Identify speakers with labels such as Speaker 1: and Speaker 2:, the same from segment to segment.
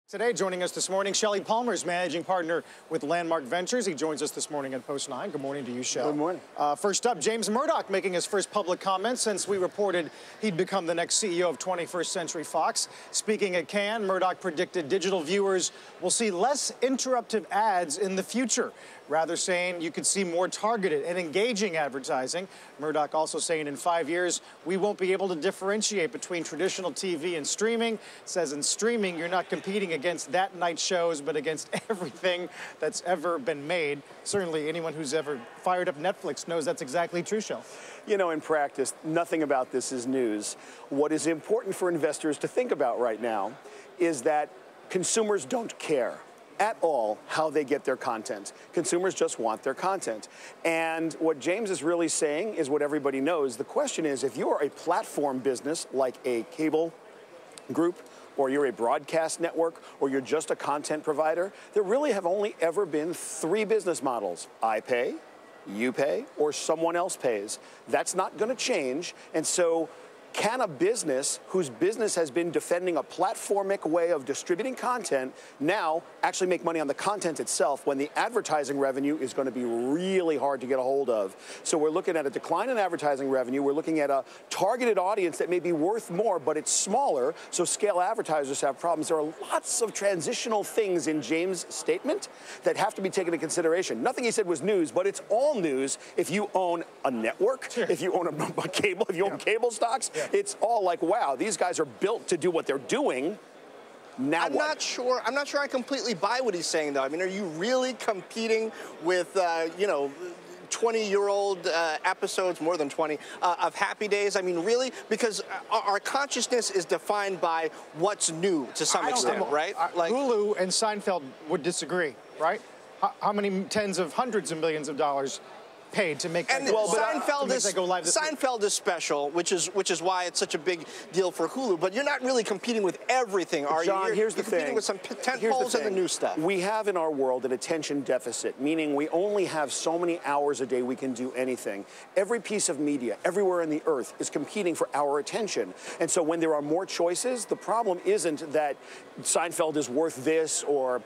Speaker 1: Today, joining us this morning, Shelly Palmer is managing partner with Landmark Ventures. He joins us this morning at Post 9. Good morning to you, Shell.
Speaker 2: Good morning.
Speaker 1: First up, James Murdoch making his first public comment since we reported he'd become the next CEO of 21st Century Fox. Speaking at Cannes, Murdoch predicted digital viewers will see less interruptive ads in the future, rather saying you could see more targeted and engaging advertising. Murdoch also saying in 5 years, we won't be able to differentiate between traditional TV and streaming. Says in streaming, you're not competing against that night shows, but against everything that's ever been made. Certainly anyone who's ever fired up Netflix knows that's exactly true, Shell.
Speaker 2: You know, in practice, nothing about this is news. What is important for investors to think about right now is that consumers don't care at all how they get their content. Consumers just want their content. And what James is really saying is what everybody knows. The question is, if you are a platform business like a cable group, or you're a broadcast network, or you're just a content provider, there really have only ever been three business models. I pay, you pay, or someone else pays. That's not going to change. And so can a business whose business has been defending a platformic way of distributing content now actually make money on the content itself when the advertising revenue is going to be really hard to get a hold of? So we're looking at a decline in advertising revenue. We're looking at a targeted audience that may be worth more, but it's smaller, so scale advertisers have problems. There are lots of transitional things in James' statement that have to be taken into consideration. Nothing he said was news, but it's all news if you own a network, if you own a cable, if you own cable stocks. It's all like, wow, these guys are built to do what they're doing. Now
Speaker 3: I'm not sure I completely buy what he's saying, though. I mean, are you really competing with, 20-year-old episodes, more than 20, of Happy Days? I mean, really? Because our consciousness is defined by what's new to some extent, right?
Speaker 1: Like Hulu and Seinfeld would disagree, right? How many tens of hundreds of millions of dollars paid to make that
Speaker 3: and
Speaker 1: go,
Speaker 3: Seinfeld is special, which is why it's such a big deal for Hulu. But you're not really competing with everything, are you?
Speaker 2: John, here's the thing.
Speaker 3: You're competing with some tentpoles and the new stuff.
Speaker 2: We have in our world an attention deficit, meaning we only have so many hours a day we can do anything. Every piece of media, everywhere on the earth, is competing for our attention. And so when there are more choices, the problem isn't that Seinfeld is worth this or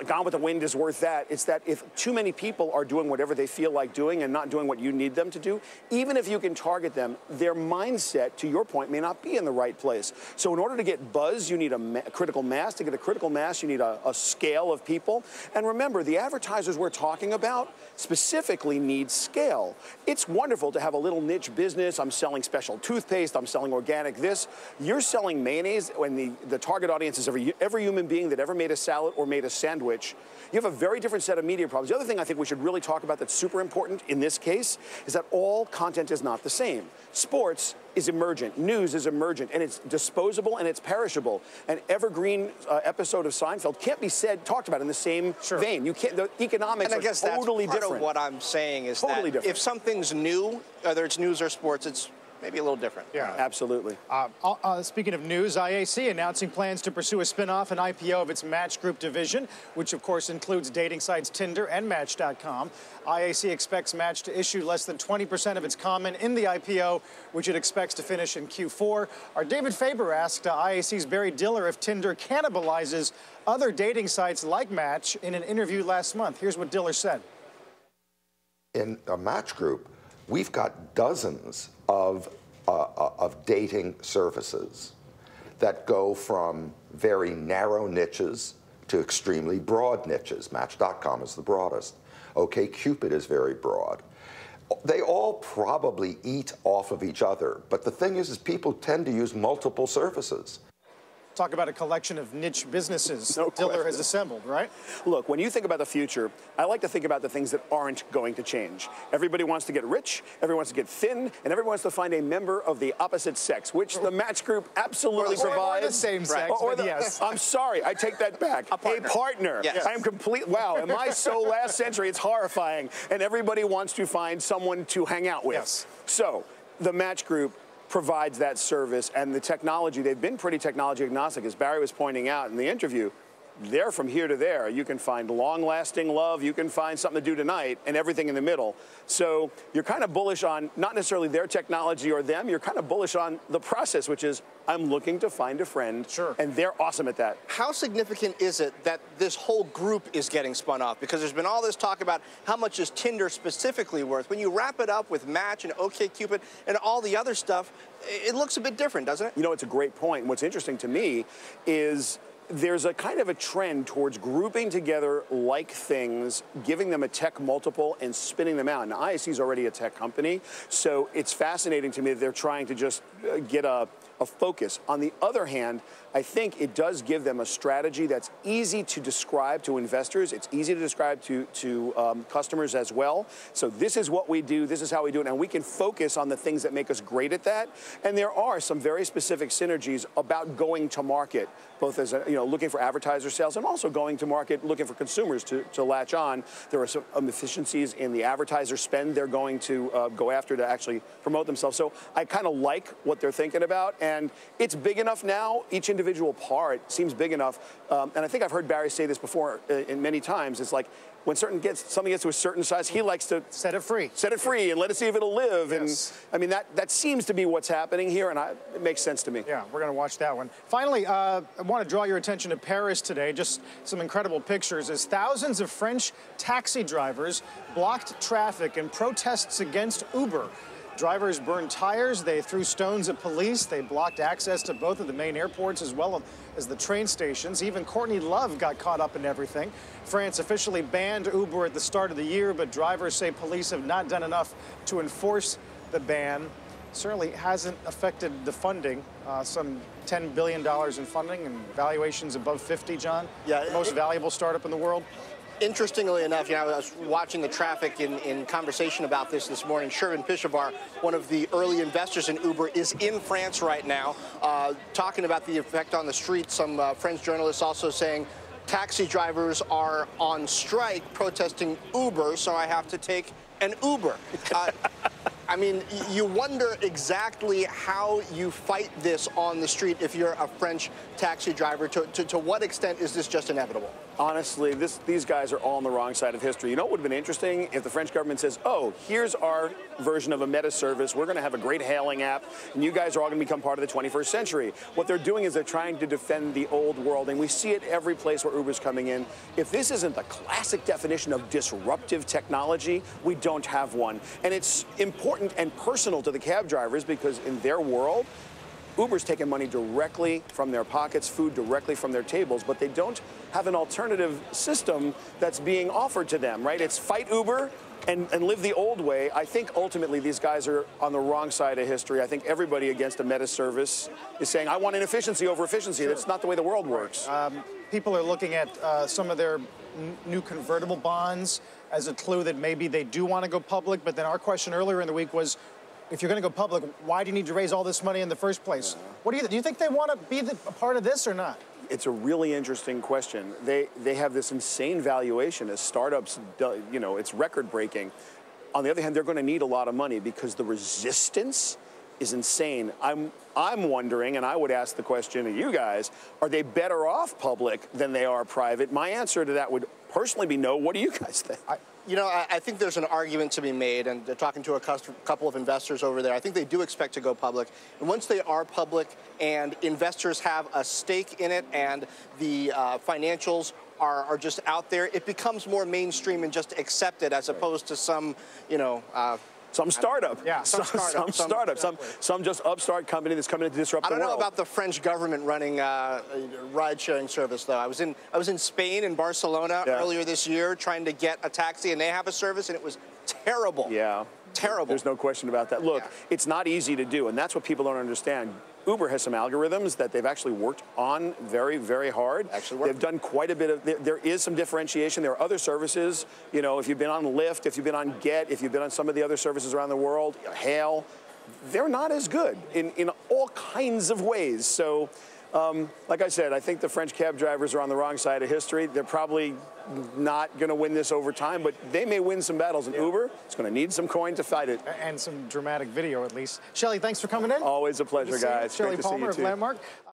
Speaker 2: Gone with the Wind is worth that. It's that if too many people are doing whatever they feel like doing and not doing what you need them to do, even if you can target them, their mindset, to your point, may not be in the right place. So in order to get buzz, you need a critical mass. To get a critical mass, you need a scale of people. And remember, the advertisers we're talking about specifically need scale. It's wonderful to have a little niche business. I'm selling special toothpaste. I'm selling organic this. You're selling mayonnaise when the target audience is every human being that ever made a salad or made a sandwich. You have a very different set of media problems. The other thing I think we should really talk about that's super important in this case is that all content is not the same. Sports is emergent, news is emergent, and it's disposable and it's perishable. An evergreen episode of Seinfeld can't be talked about in the same vein. You can't. The economics
Speaker 3: and I guess
Speaker 2: are totally
Speaker 3: that's
Speaker 2: different.
Speaker 3: Part of what I'm saying is
Speaker 2: totally
Speaker 3: that
Speaker 2: different.
Speaker 3: If something's new, whether it's news or sports, it's maybe a little different.
Speaker 1: Yeah,
Speaker 2: absolutely.
Speaker 1: Speaking of news, IAC announcing plans to pursue a spin-off and IPO of its Match Group division, which of course includes dating sites Tinder and Match.com. IAC expects Match to issue less than 20% of its common in the IPO, which it expects to finish in Q4. Our David Faber asked IAC's Barry Diller if Tinder cannibalizes other dating sites like Match in an interview last month. Here's what Diller said.
Speaker 4: In a Match Group, we've got dozens of dating services that go from very narrow niches to extremely broad niches. Match.com is the broadest. OkCupid is very broad. They all probably eat off of each other, but the thing is people tend to use multiple services.
Speaker 1: Talk about a collection of niche businesses
Speaker 2: No
Speaker 1: Diller
Speaker 2: question.
Speaker 1: has assembled, right?
Speaker 2: Look, when you think about the future, I like to think about the things that aren't going to change. Everybody wants to get rich, everyone wants to get thin, and everyone wants to find a member of the opposite sex, which the Match Group absolutely provides.
Speaker 1: Or the same sex, yes.
Speaker 2: I'm sorry, I take that back. A partner.
Speaker 3: Yes.
Speaker 2: I am complete. Wow, am I so last century? It's horrifying. And everybody wants to find someone to hang out with.
Speaker 1: Yes.
Speaker 2: So the Match Group provides that service, and the technology, they've been pretty technology agnostic. As Barry was pointing out in the interview, they're from here to there. You can find long-lasting love, you can find something to do tonight, and everything in the middle. So you're kind of bullish on not necessarily their technology or them, you're kind of bullish on the process, which is, I'm looking to find a friend,
Speaker 1: sure,
Speaker 2: and they're awesome at that.
Speaker 3: How significant is it that this whole group is getting spun off? Because there's been all this talk about how much is Tinder specifically worth. When you wrap it up with Match and OkCupid and all the other stuff, it looks a bit different, doesn't it?
Speaker 2: You know, it's a great point. What's interesting to me is there's a kind of a trend towards grouping together like things, giving them a tech multiple, and spinning them out. Now, IAC is already a tech company, so it's fascinating to me that they're trying to just get a focus. On the other hand, I think it does give them a strategy that's easy to describe to investors. It's easy to describe to customers as well. So this is what we do. This is how we do it. And we can focus on the things that make us great at that. And there are some very specific synergies about going to market, both as looking for advertiser sales and also going to market looking for consumers to latch on. There are some efficiencies in the advertiser spend they're going to go after to actually promote themselves. So I kind of like what they're thinking about. And it's big enough now. Each individual part seems big enough. And I think I've heard Barry say this before in many times. It's like when something gets to a certain size, he likes to
Speaker 1: set it free.
Speaker 2: Set it free and let it see if it'll live.
Speaker 1: Yes.
Speaker 2: And I mean, that seems to be what's happening here, and it makes sense to me.
Speaker 1: Yeah, we're going to watch that one. Finally, I want to draw your attention to Paris today. Just some incredible pictures as thousands of French taxi drivers blocked traffic in protests against Uber. Drivers burned tires, they threw stones at police, they blocked access to both of the main airports as well as the train stations. Even Courtney Love got caught up in everything. France officially banned Uber at the start of the year, but drivers say police have not done enough to enforce the ban. Certainly hasn't affected the funding. Some $10 billion in funding and valuations above 50, John.
Speaker 3: Yeah,
Speaker 1: the most valuable startup in the world.
Speaker 3: Interestingly enough, I was watching the traffic in conversation about this morning. Shervin Pishavar, one of the early investors in Uber, is in France right now, talking about the effect on the street. Some French journalists also saying taxi drivers are on strike protesting Uber, so I have to take an Uber. I mean, you wonder exactly how you fight this on the street if you're a French taxi driver. To what extent is this just inevitable?
Speaker 2: Honestly, these guys are all on the wrong side of history. You know what would have been interesting if the French government says, oh, here's our version of a meta service. We're going to have a great hailing app, and you guys are all going to become part of the 21st century. What they're doing is they're trying to defend the old world, and we see it every place where Uber's coming in. If this isn't the classic definition of disruptive technology, we don't have one. And it's important and personal to the cab drivers because in their world, Uber's taking money directly from their pockets, food directly from their tables, but they don't have an alternative system that's being offered to them, right? It's fight Uber and live the old way. I think ultimately these guys are on the wrong side of history. I think everybody against a meta service is saying, I want inefficiency over efficiency. That's not the way the world works.
Speaker 1: People are looking at some of their new convertible bonds as a clue that maybe they do want to go public. But then our question earlier in the week was, if you're going to go public, why do you need to raise all this money in the first place? What do you think they want to be a part of this or not?
Speaker 2: It's a really interesting question. They have this insane valuation as startups, it's record breaking. On the other hand, they're going to need a lot of money because the resistance is insane. I'm wondering, and I would ask the question to you guys, are they better off public than they are private? My answer to that would personally be no. What do you guys think?
Speaker 3: I think there's an argument to be made, and talking to a couple of investors over there, I think they do expect to go public. And once they are public and investors have a stake in it and the financials are just out there, it becomes more mainstream and just accepted as opposed to some,
Speaker 2: some startup.
Speaker 1: Yeah,
Speaker 2: some startup. Some just upstart company that's coming in to disrupt the world.
Speaker 3: I don't know about the French government running ride-sharing service, though. I was in Spain, in Barcelona, earlier this year, trying to get a taxi, and they have a service, and it was terrible.
Speaker 2: Yeah.
Speaker 3: Terrible.
Speaker 2: There's no question about that. Look, it's not easy to do, and that's what people don't understand. Uber has some algorithms that they've actually worked on very, very hard. They've done quite a bit of, there is some differentiation. There are other services, if you've been on Lyft, if you've been on Get, if you've been on some of the other services around the world, Hail, they're not as good in all kinds of ways. So, like I said, I think the French cab drivers are on the wrong side of history. They're probably not going to win this over time, but they may win some battles. And Uber is going to need some coin to fight it.
Speaker 1: And some dramatic video, at least. Shelly, thanks for coming in.
Speaker 2: Always a pleasure, guys.
Speaker 1: Shelly Palmer of Landmark.